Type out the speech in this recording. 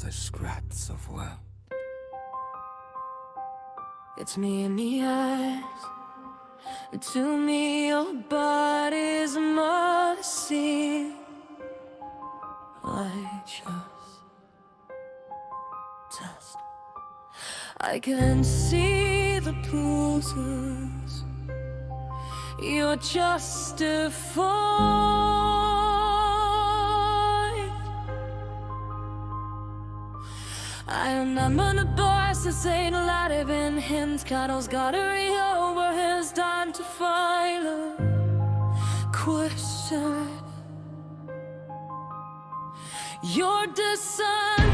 the scraps of well. It's me in the eyes. To me, your body's mercy. I just test. I can see the bruises you're justified. I remember the boys that say the light have been hints. Cuddles gotta read over his time to file a question. Your descent